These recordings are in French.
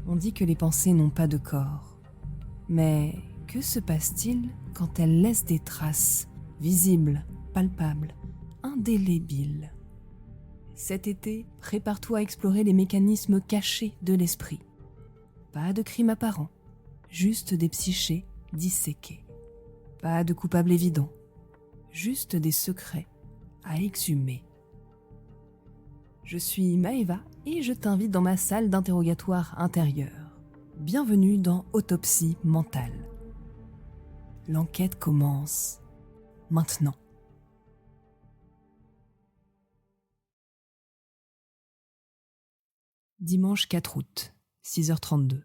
On dit que les pensées n'ont pas de corps. Mais que se passe-t-il quand elles laissent des traces, visibles, palpables, indélébiles ? Cet été, prépare-toi à explorer les mécanismes cachés de l'esprit. Pas de crime apparent, juste des psychés disséqués. Pas de coupable évident, juste des secrets à exhumer. Je suis Maëva et je t'invite dans ma salle d'interrogatoire intérieure. Bienvenue dans Autopsie mentale. L'enquête commence maintenant. Dimanche 4 août, 6h32.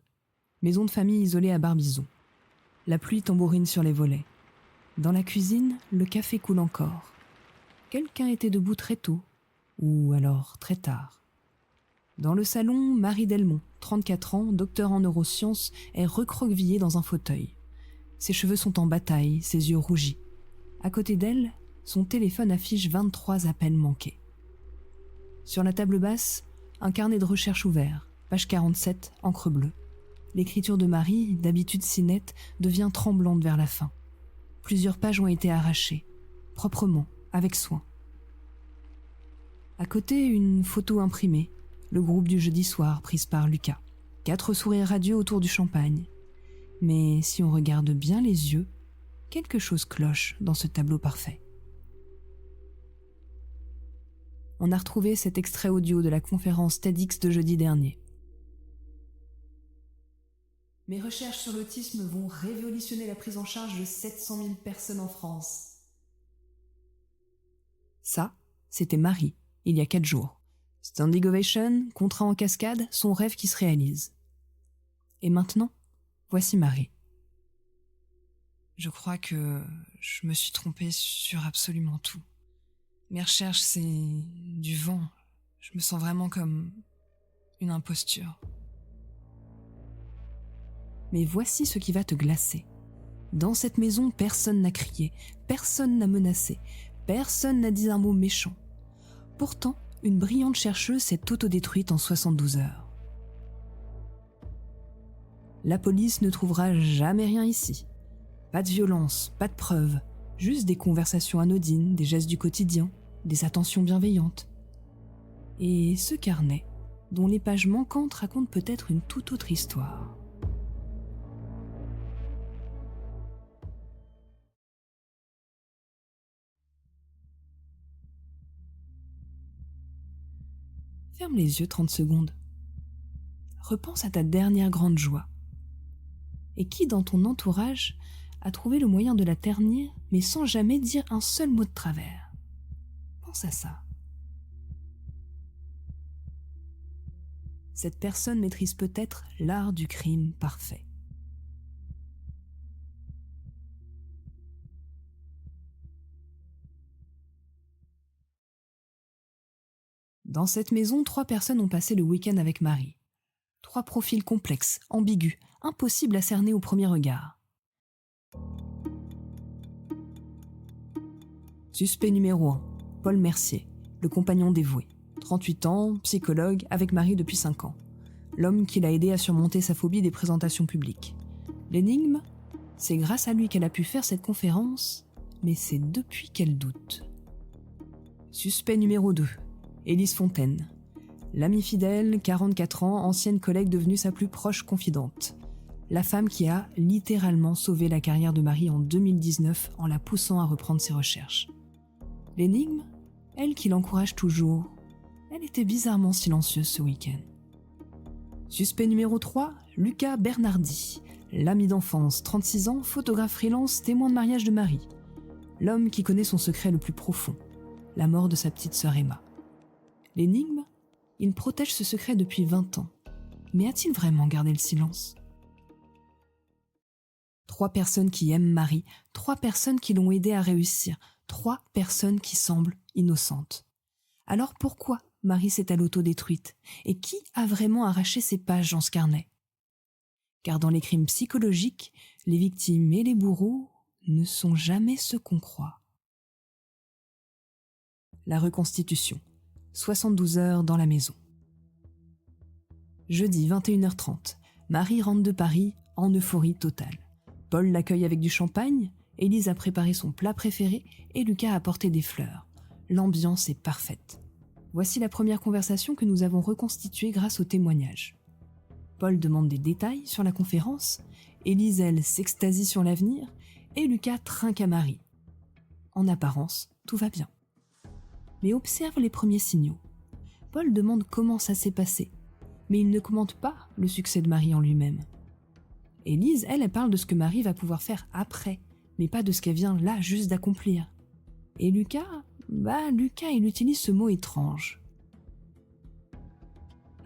Maison de famille isolée à Barbizon. La pluie tambourine sur les volets. Dans la cuisine, le café coule encore. Quelqu'un était debout très tôt, ou alors très tard. Dans le salon, Marie Delmont, 34 ans, docteur en neurosciences, est recroquevillée dans un fauteuil. Ses cheveux sont en bataille, ses yeux rougis. À côté d'elle, son téléphone affiche 23 appels manqués. Sur la table basse, un carnet de recherche ouvert, page 47, encre bleue. L'écriture de Marie, d'habitude si nette, devient tremblante vers la fin. Plusieurs pages ont été arrachées, proprement, avec soin. À côté, une photo imprimée, le groupe du jeudi soir prise par Lucas. 4 sourires radieux autour du champagne. Mais si on regarde bien les yeux, quelque chose cloche dans ce tableau parfait. On a retrouvé cet extrait audio de la conférence TEDx de jeudi dernier. Mes recherches sur l'autisme vont révolutionner la prise en charge de 700 000 personnes en France. Ça, c'était Marie, il y a 4 jours. Standing ovation, contrat en cascade, son rêve qui se réalise. Et maintenant, voici Marie. Je crois que je me suis trompée sur absolument tout. Mes recherches, c'est du vent. Je me sens vraiment comme une imposture. Mais voici ce qui va te glacer. Dans cette maison, personne n'a crié, personne n'a menacé, personne n'a dit un mot méchant. Pourtant, une brillante chercheuse s'est autodétruite en 72 heures. La police ne trouvera jamais rien ici. Pas de violence, pas de preuves, juste des conversations anodines, des gestes du quotidien, des attentions bienveillantes. Et ce carnet, dont les pages manquantes racontent peut-être une toute autre histoire. Ferme les yeux 30 secondes. Repense à ta dernière grande joie. Et qui dans ton entourage a trouvé le moyen de la ternir, mais sans jamais dire un seul mot de travers? Pense à ça. Cette personne maîtrise peut-être l'art du crime parfait. Dans cette maison, 3 personnes ont passé le week-end avec Marie. 3 profils complexes, ambigus, impossibles à cerner au premier regard. Suspect numéro 1, Paul Mercier, le compagnon dévoué. 38 ans, psychologue, avec Marie depuis 5 ans. L'homme qui l'a aidé à surmonter sa phobie des présentations publiques. L'énigme, c'est grâce à lui qu'elle a pu faire cette conférence, mais c'est depuis qu'elle doute. Suspect numéro 2, Élise Fontaine. L'amie fidèle, 44 ans, ancienne collègue devenue sa plus proche confidente. La femme qui a littéralement sauvé la carrière de Marie en 2019 en la poussant à reprendre ses recherches. L'énigme, elle qui l'encourage toujours. Elle était bizarrement silencieuse ce week-end. Suspect numéro 3, Lucas Bernardi. L'ami d'enfance, 36 ans, photographe freelance, témoin de mariage de Marie. L'homme qui connaît son secret le plus profond, la mort de sa petite sœur Emma. L'énigme, il protège ce secret depuis 20 ans. Mais a-t-il vraiment gardé le silence ? 3 personnes qui aiment Marie, 3 personnes qui l'ont aidé à réussir, 3 personnes qui semblent innocentes. Alors pourquoi Marie s'est-elle autodétruite ? Et qui a vraiment arraché ces pages dans ce carnet ? Car dans les crimes psychologiques, les victimes et les bourreaux ne sont jamais ce qu'on croit. La reconstitution. 72 heures dans la maison. Jeudi 21h30, Marie rentre de Paris en euphorie totale. Paul l'accueille avec du champagne, Élise a préparé son plat préféré et Lucas a apporté des fleurs. L'ambiance est parfaite. Voici la première conversation que nous avons reconstituée grâce aux témoignages. Paul demande des détails sur la conférence, Élise, elle, s'extasie sur l'avenir et Lucas trinque à Marie. En apparence, tout va bien. Mais observe les premiers signaux. Paul demande comment ça s'est passé, mais il ne commente pas le succès de Marie en lui-même. Élise, elle parle de ce que Marie va pouvoir faire après, mais pas de ce qu'elle vient là juste d'accomplir. Et Lucas, il utilise ce mot étrange.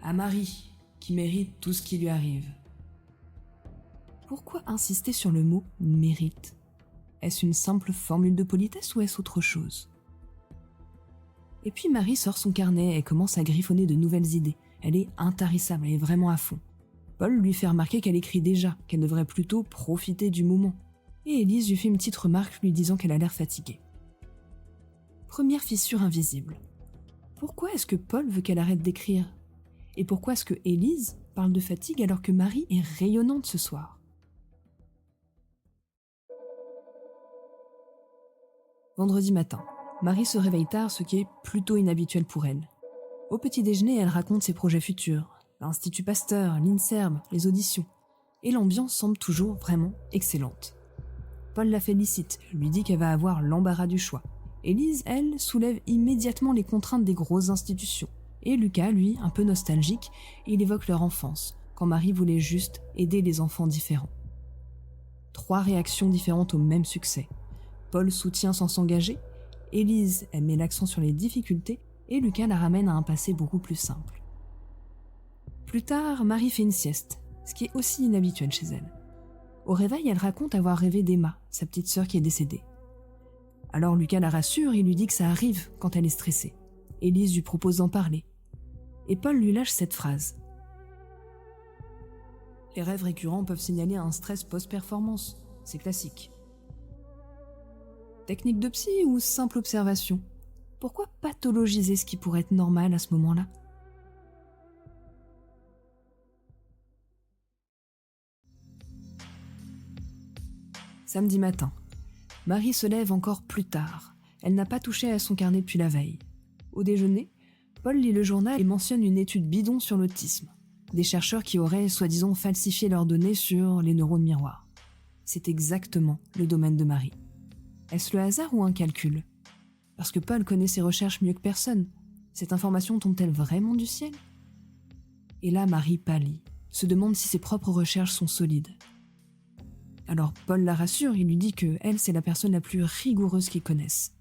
À Marie, qui mérite tout ce qui lui arrive. Pourquoi insister sur le mot « mérite » ? Est-ce une simple formule de politesse ou est-ce autre chose ? Et puis Marie sort son carnet et commence à griffonner de nouvelles idées. Elle est intarissable, elle est vraiment à fond. Paul lui fait remarquer qu'elle écrit déjà, qu'elle devrait plutôt profiter du moment. Et Élise lui fait une petite remarque lui disant qu'elle a l'air fatiguée. Première fissure invisible. Pourquoi est-ce que Paul veut qu'elle arrête d'écrire ? Et pourquoi est-ce que Élise parle de fatigue alors que Marie est rayonnante ce soir ? Vendredi matin, Marie se réveille tard, ce qui est plutôt inhabituel pour elle. Au petit déjeuner, elle raconte ses projets futurs, l'Institut Pasteur, l'INSERM, les auditions. Et l'ambiance semble toujours vraiment excellente. Paul la félicite, lui dit qu'elle va avoir l'embarras du choix. Élise, elle, soulève immédiatement les contraintes des grosses institutions. Et Lucas, lui, un peu nostalgique, il évoque leur enfance, quand Marie voulait juste aider les enfants différents. 3 réactions différentes au même succès. Paul soutient sans s'engager, Élise, elle met l'accent sur les difficultés, et Lucas la ramène à un passé beaucoup plus simple. Plus tard, Marie fait une sieste, ce qui est aussi inhabituel chez elle. Au réveil, elle raconte avoir rêvé d'Emma, sa petite sœur qui est décédée. Alors Lucas la rassure, il lui dit que ça arrive quand elle est stressée. Élise lui propose d'en parler. Et Paul lui lâche cette phrase. Les rêves récurrents peuvent signaler un stress post-performance, c'est classique. Technique de psy ou simple observation ? Pourquoi pathologiser ce qui pourrait être normal à ce moment-là ? Samedi matin, Marie se lève encore plus tard. Elle n'a pas touché à son carnet depuis la veille. Au déjeuner, Paul lit le journal et mentionne une étude bidon sur l'autisme. Des chercheurs qui auraient soi-disant falsifié leurs données sur les neurones miroirs. C'est exactement le domaine de Marie. Est-ce le hasard ou un calcul ? Parce que Paul connaît ses recherches mieux que personne. Cette information tombe-t-elle vraiment du ciel ? Et là, Marie pâlit, se demande si ses propres recherches sont solides. Alors Paul la rassure, il lui dit que elle, c'est la personne la plus rigoureuse qu'il connaisse.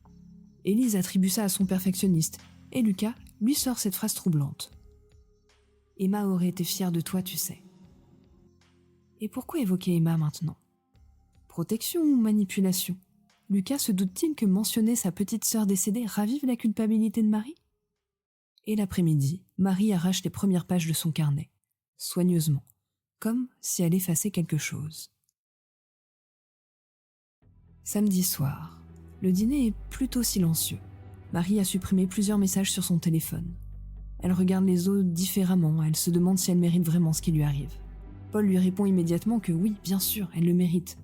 Élise attribue ça à son perfectionniste, et Lucas lui sort cette phrase troublante. « Emma aurait été fière de toi, tu sais. » Et pourquoi évoquer Emma maintenant ? Protection ou manipulation ? Lucas se doute-t-il que mentionner sa petite sœur décédée ravive la culpabilité de Marie ? Et l'après-midi, Marie arrache les premières pages de son carnet, soigneusement, comme si elle effaçait quelque chose. Samedi soir, le dîner est plutôt silencieux. Marie a supprimé plusieurs messages sur son téléphone. Elle regarde les autres différemment, elle se demande si elle mérite vraiment ce qui lui arrive. Paul lui répond immédiatement que oui, bien sûr, elle le mérite.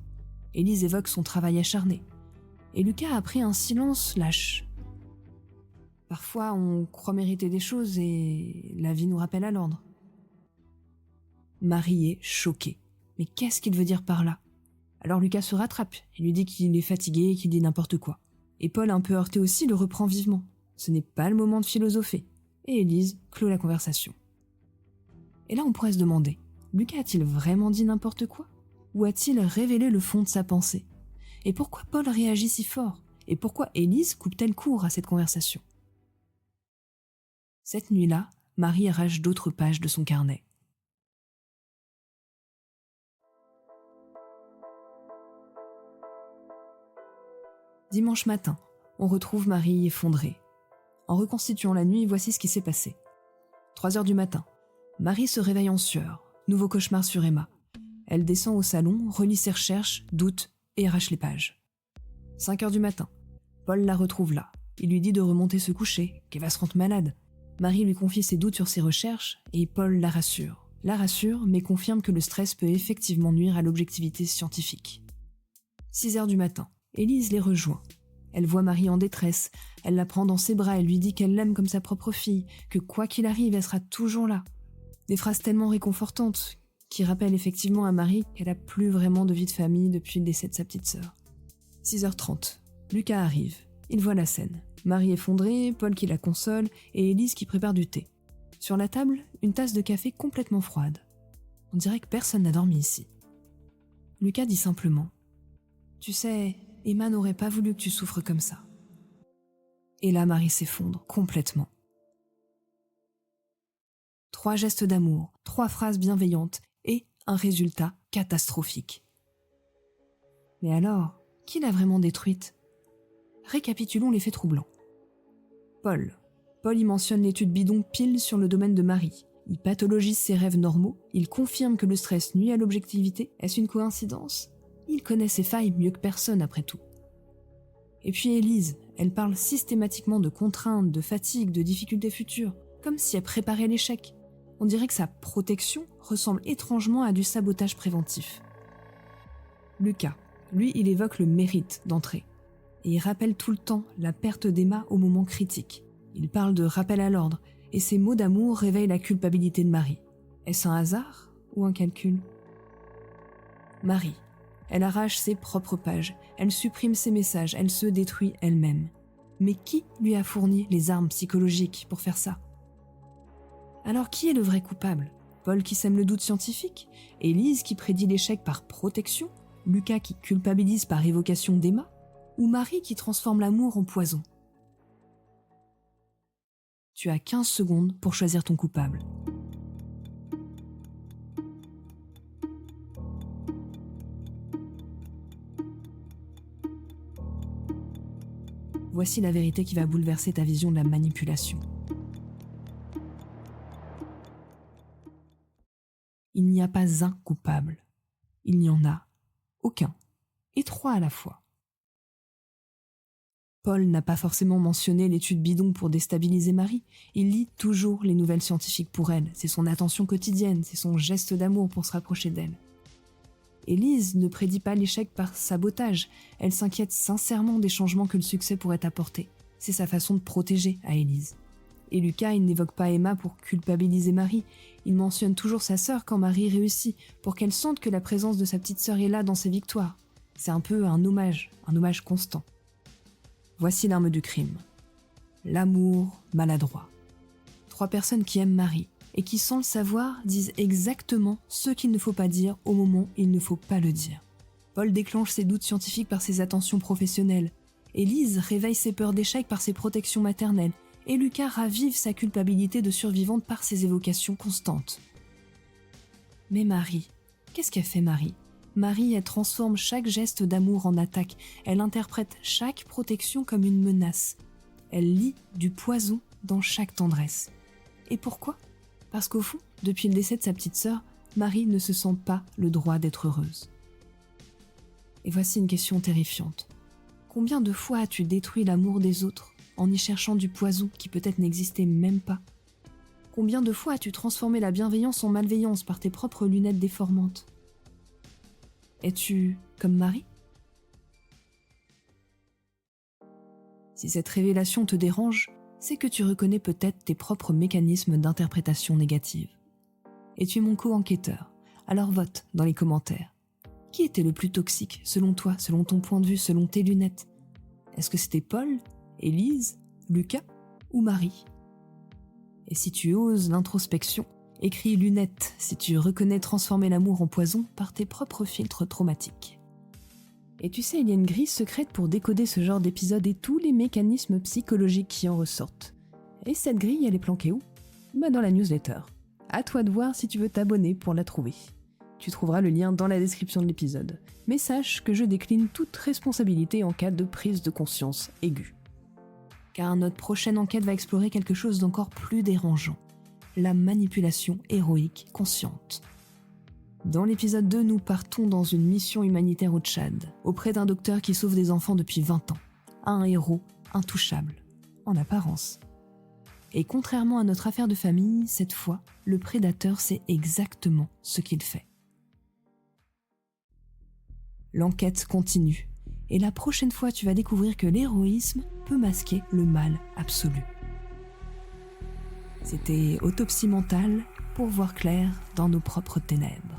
Élise évoque son travail acharné. Et Lucas a pris un silence lâche. Parfois, on croit mériter des choses et la vie nous rappelle à l'ordre. Marie est choquée. Mais qu'est-ce qu'il veut dire par là ? Alors Lucas se rattrape, il lui dit qu'il est fatigué et qu'il dit n'importe quoi. Et Paul, un peu heurté aussi, le reprend vivement. Ce n'est pas le moment de philosopher. Et Élise clôt la conversation. Et là, on pourrait se demander, Lucas a-t-il vraiment dit n'importe quoi ? Ou a-t-il révélé le fond de sa pensée ? Et pourquoi Paul réagit si fort ? Et pourquoi Élise coupe-t-elle court à cette conversation ? Cette nuit-là, Marie arrache d'autres pages de son carnet. Dimanche matin, on retrouve Marie effondrée. En reconstituant la nuit, voici ce qui s'est passé. 3h du matin, Marie se réveille en sueur. Nouveau cauchemar sur Emma. Elle descend au salon, relit ses recherches, doute et arrache les pages. 5h du matin, Paul la retrouve là. Il lui dit de remonter se coucher, qu'elle va se rendre malade. Marie lui confie ses doutes sur ses recherches et Paul la rassure. la rassure, mais confirme que le stress peut effectivement nuire à l'objectivité scientifique. 6h du matin, Élise les rejoint. Elle voit Marie en détresse, elle la prend dans ses bras, elle lui dit qu'elle l'aime comme sa propre fille, que quoi qu'il arrive, elle sera toujours là. Des phrases tellement réconfortantes, qui rappellent effectivement à Marie qu'elle n'a plus vraiment de vie de famille depuis le décès de sa petite sœur. 6h30, Lucas arrive. Il voit la scène. Marie effondrée, Paul qui la console et Élise qui prépare du thé. Sur la table, une tasse de café complètement froide. On dirait que personne n'a dormi ici. Lucas dit simplement « Tu sais, Emma n'aurait pas voulu que tu souffres comme ça. » Et là, Marie s'effondre complètement. 3 gestes d'amour, 3 phrases bienveillantes et un résultat catastrophique. Mais alors, qui l'a vraiment détruite ? Récapitulons les faits troublants. Paul y mentionne l'étude bidon pile sur le domaine de Marie. Il pathologise ses rêves normaux, il confirme que le stress nuit à l'objectivité. Est-ce une coïncidence ? Il connaît ses failles mieux que personne après tout. Et puis Élise, elle parle systématiquement de contraintes, de fatigue, de difficultés futures, comme si elle préparait l'échec. On dirait que sa protection ressemble étrangement à du sabotage préventif. Lucas, lui, il évoque le mérite d'entrée. Et il rappelle tout le temps la perte d'Emma au moment critique. Il parle de rappel à l'ordre, et ses mots d'amour réveillent la culpabilité de Marie. Est-ce un hasard ou un calcul ? Marie, elle arrache ses propres pages, elle supprime ses messages, elle se détruit elle-même. Mais qui lui a fourni les armes psychologiques pour faire ça ? Alors qui est le vrai coupable ? Paul qui sème le doute scientifique ? Élise qui prédit l'échec par protection ? Lucas qui culpabilise par évocation d'Emma ? Ou Marie qui transforme l'amour en poison ? Tu as 15 secondes pour choisir ton coupable. Voici la vérité qui va bouleverser ta vision de la manipulation. Il n'y a pas un coupable. Il n'y en a aucun. Et 3 à la fois. Paul n'a pas forcément mentionné l'étude bidon pour déstabiliser Marie. Il lit toujours les nouvelles scientifiques pour elle. C'est son attention quotidienne, c'est son geste d'amour pour se rapprocher d'elle. Élise ne prédit pas l'échec par sabotage. Elle s'inquiète sincèrement des changements que le succès pourrait apporter. C'est sa façon de protéger à Élise. Et Lucas, il n'évoque pas Emma pour culpabiliser Marie. Il mentionne toujours sa sœur quand Marie réussit, pour qu'elle sente que la présence de sa petite sœur est là dans ses victoires. C'est un peu un hommage constant. Voici l'arme du crime. L'amour maladroit. 3 personnes qui aiment Marie et qui, sans le savoir, disent exactement ce qu'il ne faut pas dire au moment où il ne faut pas le dire. Paul déclenche ses doutes scientifiques par ses attentions professionnelles. Élise réveille ses peurs d'échec par ses protections maternelles. Et Lucas ravive sa culpabilité de survivante par ses évocations constantes. Mais Marie, qu'est-ce qu'elle fait Marie ? Marie, elle transforme chaque geste d'amour en attaque. Elle interprète chaque protection comme une menace. Elle lit du poison dans chaque tendresse. Et pourquoi ? Parce qu'au fond, depuis le décès de sa petite sœur, Marie ne se sent pas le droit d'être heureuse. Et voici une question terrifiante. Combien de fois as-tu détruit l'amour des autres en y cherchant du poison qui peut-être n'existait même pas ? Combien de fois as-tu transformé la bienveillance en malveillance par tes propres lunettes déformantes ? Es-tu comme Marie ? Si cette révélation te dérange, c'est que tu reconnais peut-être tes propres mécanismes d'interprétation négative. Et tu es mon co-enquêteur, alors vote dans les commentaires. Qui était le plus toxique selon toi, selon ton point de vue, selon tes lunettes ? Est-ce que c'était Paul, Élise, Lucas ou Marie ? Et si tu oses l'introspection, écris lunettes si tu reconnais transformer l'amour en poison par tes propres filtres traumatiques. Et tu sais, il y a une grille secrète pour décoder ce genre d'épisode et tous les mécanismes psychologiques qui en ressortent. Et cette grille, elle est planquée où ? Dans la newsletter. À toi de voir si tu veux t'abonner pour la trouver. Tu trouveras le lien dans la description de l'épisode. Mais sache que je décline toute responsabilité en cas de prise de conscience aiguë. Car notre prochaine enquête va explorer quelque chose d'encore plus dérangeant. La manipulation héroïque consciente. Dans l'épisode 2, nous partons dans une mission humanitaire au Tchad, auprès d'un docteur qui sauve des enfants depuis 20 ans. Un héros intouchable, en apparence. Et contrairement à notre affaire de famille, cette fois, le prédateur sait exactement ce qu'il fait. L'enquête continue, et la prochaine fois tu vas découvrir que l'héroïsme peut masquer le mal absolu. C'était Autopsie mentale pour voir clair dans nos propres ténèbres.